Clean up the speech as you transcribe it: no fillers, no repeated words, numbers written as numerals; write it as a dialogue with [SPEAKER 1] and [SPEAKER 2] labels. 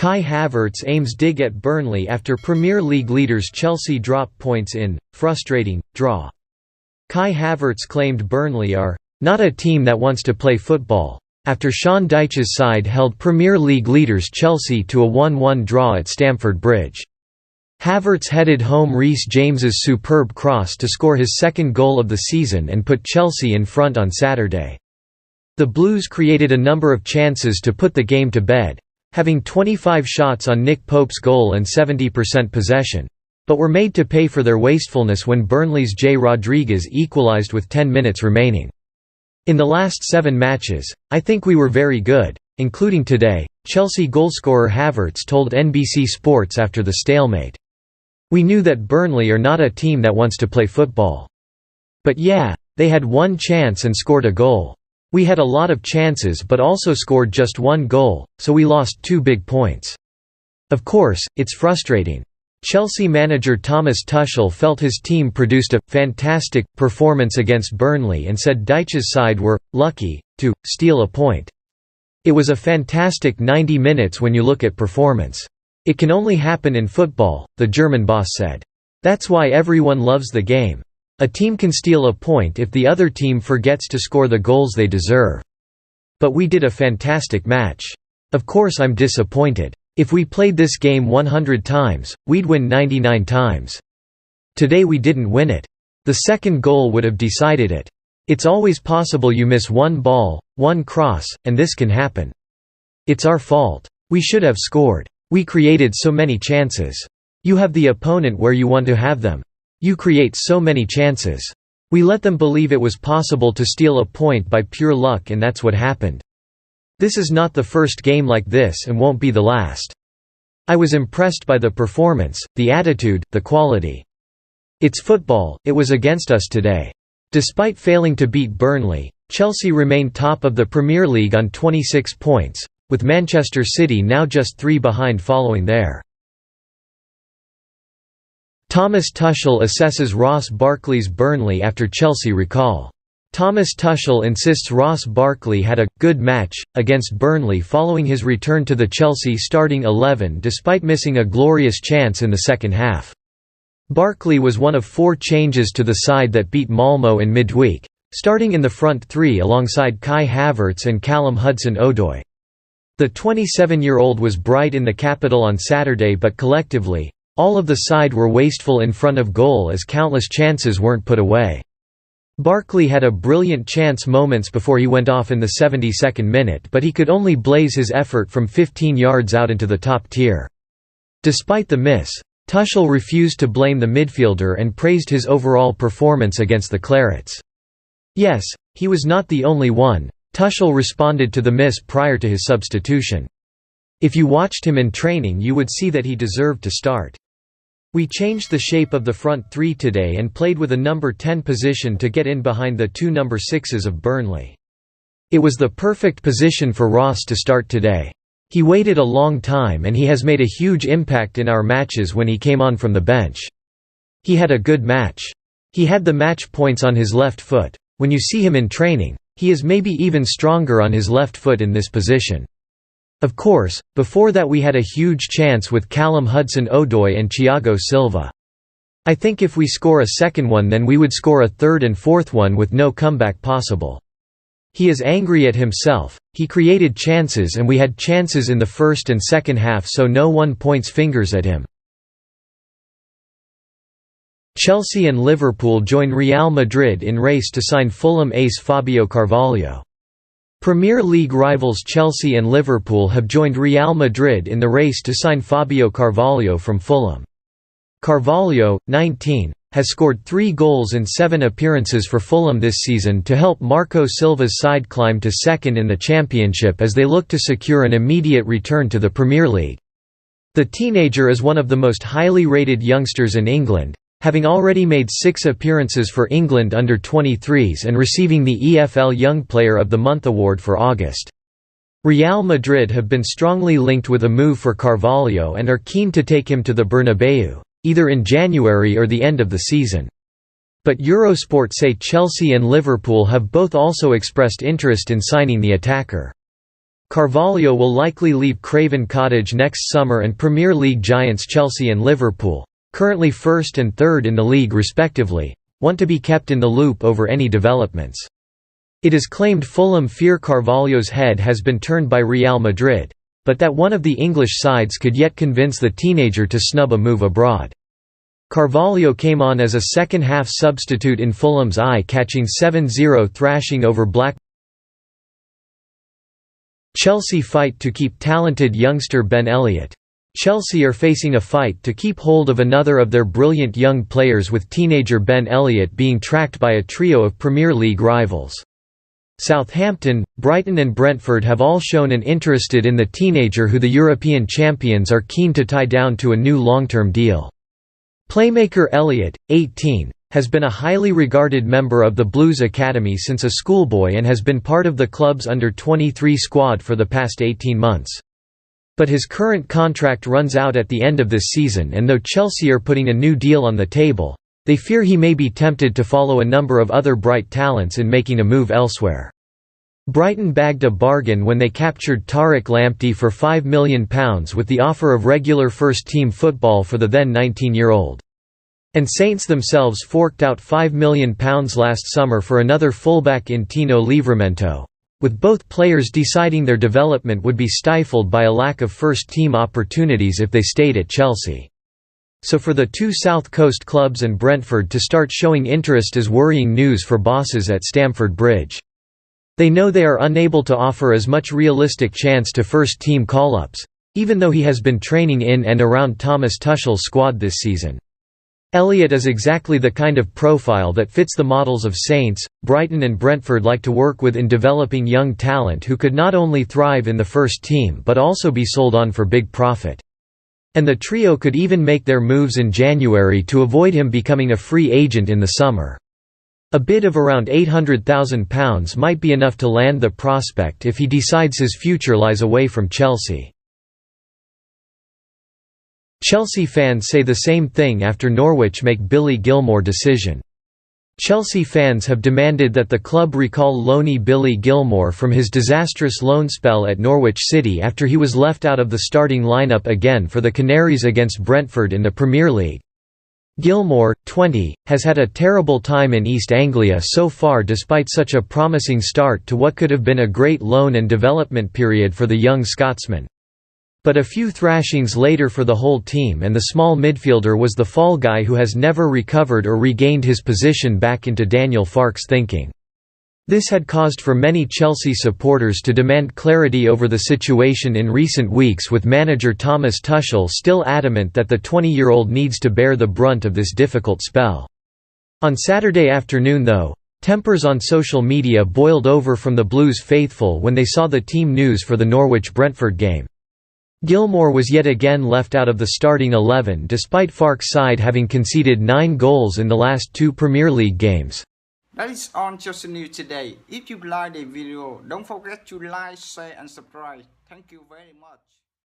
[SPEAKER 1] Kai Havertz aims dig at Burnley after Premier League leaders Chelsea drop points in frustrating draw. Kai Havertz claimed Burnley are not a team that wants to play football after Sean Dyche's side held Premier League leaders Chelsea to a 1-1 draw at Stamford Bridge. Havertz headed home Reece James's superb cross to score his second goal of the season and put Chelsea in front on Saturday. The Blues created a number of chances to put the game to bed, having 25 shots on Nick Pope's goal and 70% possession, but were made to pay for their wastefulness when Burnley's Jay Rodriguez equalised with 10 minutes remaining. In the last 7 matches, I think we were very good, including today, Chelsea goalscorer Havertz told NBC Sports after the stalemate. We knew that Burnley are not a team that wants to play football. But yeah, they had one chance and scored a goal. We had a lot of chances but also scored just one goal, so we lost 2 big points. Of course, it's frustrating. Chelsea manager Thomas Tuchel felt his team produced a «fantastic» performance against Burnley and said Dyche's side were «lucky» to «steal a point». It was a fantastic 90 minutes when you look at performance. It can only happen in football, the German boss said. That's why everyone loves the game. A team can steal a point if the other team forgets to score the goals they deserve. But we did a fantastic match. Of course I'm disappointed. If we played this game 100 times, we'd win 99 times. Today we didn't win it. The second goal would have decided it. It's always possible you miss one ball, one cross, and this can happen. It's our fault. We should have scored. We created so many chances. You have the opponent where you want to have them. You create so many chances. We let them believe it was possible to steal a point by pure luck, and that's what happened. This is not the first game like this and won't be the last. I was impressed by the performance, the attitude, the quality. It's football, it was against us today. Despite failing to beat Burnley, Chelsea remained top of the Premier League on 26 points, with Manchester City now just 3 behind following there. Thomas Tuchel assesses Ross Barkley's Burnley after Chelsea recall. Thomas Tuchel insists Ross Barkley had a «good match» against Burnley following his return to the Chelsea starting 11 despite missing a glorious chance in the second half. Barkley was one of 4 changes to the side that beat Malmo in midweek, starting in the front 3 alongside Kai Havertz and Callum Hudson-Odoi. The 27-year-old was bright in the capital on Saturday, but collectively, all of the side were wasteful in front of goal as countless chances weren't put away. Barkley had a brilliant chance moments before he went off in the 72nd minute, but he could only blaze his effort from 15 yards out into the top tier. Despite the miss, Tuchel refused to blame the midfielder and praised his overall performance against the Clarets. Yes, he was not the only one. Tuchel responded to the miss prior to his substitution. If you watched him in training you would see that he deserved to start. We changed the shape of the front 3 today and played with a number 10 position to get in behind the 2 number 6s of Burnley. It was the perfect position for Ross to start today. He waited a long time and he has made a huge impact in our matches when he came on from the bench. He had a good match. He had the match points on his left foot. When you see him in training, he is maybe even stronger on his left foot in this position. Of course, before that we had a huge chance with Callum Hudson-Odoi and Thiago Silva. I think if we score a second one then we would score a third and fourth one with no comeback possible. He is angry at himself, he created chances and we had chances in the first and second half, so no one points fingers at him. Chelsea and Liverpool join Real Madrid in race to sign Fulham ace Fabio Carvalho. Premier League rivals Chelsea and Liverpool have joined Real Madrid in the race to sign Fabio Carvalho from Fulham. Carvalho, 19, has scored 3 goals in 7 appearances for Fulham this season to help Marco Silva's side climb to second in the Championship as they look to secure an immediate return to the Premier League. The teenager is one of the most highly rated youngsters in England, having already made 6 appearances for England under-23s and receiving the EFL Young Player of the Month award for August. Real Madrid have been strongly linked with a move for Carvalho and are keen to take him to the Bernabeu, either in January or the end of the season. But Eurosport say Chelsea and Liverpool have both also expressed interest in signing the attacker. Carvalho will likely leave Craven Cottage next summer, and Premier League giants Chelsea and Liverpool, currently first and third in the league respectively, want to be kept in the loop over any developments. It is claimed Fulham fear Carvalho's head has been turned by Real Madrid, but that one of the English sides could yet convince the teenager to snub a move abroad. Carvalho came on as a second-half substitute in Fulham's eye-catching 7-0 thrashing over Blackburn. Chelsea fight to keep talented youngster Ben Elliott. Chelsea are facing a fight to keep hold of another of their brilliant young players, with teenager Ben Elliott being tracked by a trio of Premier League rivals. Southampton, Brighton and Brentford have all shown an interest in the teenager, who the European champions are keen to tie down to a new long-term deal. Playmaker Elliott, 18, has been a highly regarded member of the Blues Academy since a schoolboy and has been part of the club's under-23 squad for the past 18 months. But his current contract runs out at the end of this season, and though Chelsea are putting a new deal on the table, they fear he may be tempted to follow a number of other bright talents in making a move elsewhere. Brighton bagged a bargain when they captured Tariq Lamptey for £5 million with the offer of regular first-team football for the then 19-year-old. And Saints themselves forked out £5 million last summer for another fullback in Tino Livramento, with both players deciding their development would be stifled by a lack of first-team opportunities if they stayed at Chelsea. So for the two South Coast clubs and Brentford to start showing interest is worrying news for bosses at Stamford Bridge. They know they are unable to offer as much realistic chance to first-team call-ups, even though he has been training in and around Thomas Tuchel's squad this season. Elliott is exactly the kind of profile that fits the models of Saints, Brighton and Brentford like to work with in developing young talent who could not only thrive in the first team but also be sold on for big profit. And the trio could even make their moves in January to avoid him becoming a free agent in the summer. A bid of around £800,000 might be enough to land the prospect if he decides his future lies away from Chelsea. Chelsea fans say the same thing after Norwich make Billy Gilmour decision. Chelsea fans have demanded that the club recall loanee Billy Gilmour from his disastrous loan spell at Norwich City after he was left out of the starting lineup again for the Canaries against Brentford in the Premier League. Gilmour, 20, has had a terrible time in East Anglia so far despite such a promising start to what could have been a great loan and development period for the young Scotsman. But a few thrashings later for the whole team, and the small midfielder was the fall guy who has never recovered or regained his position back into Daniel Farke's thinking. This had caused for many Chelsea supporters to demand clarity over the situation in recent weeks, with manager Thomas Tuchel still adamant that the 20-year-old needs to bear the brunt of this difficult spell. On Saturday afternoon though, tempers on social media boiled over from the Blues faithful when they saw the team news for the Norwich-Brentford game. Gilmour was yet again left out of the starting 11 despite Farke's side having conceded 9 goals in the last 2 Premier League games.
[SPEAKER 2] That is on Chelsea News today. If you like the video, don't forget to like, share and subscribe. Thank you very much.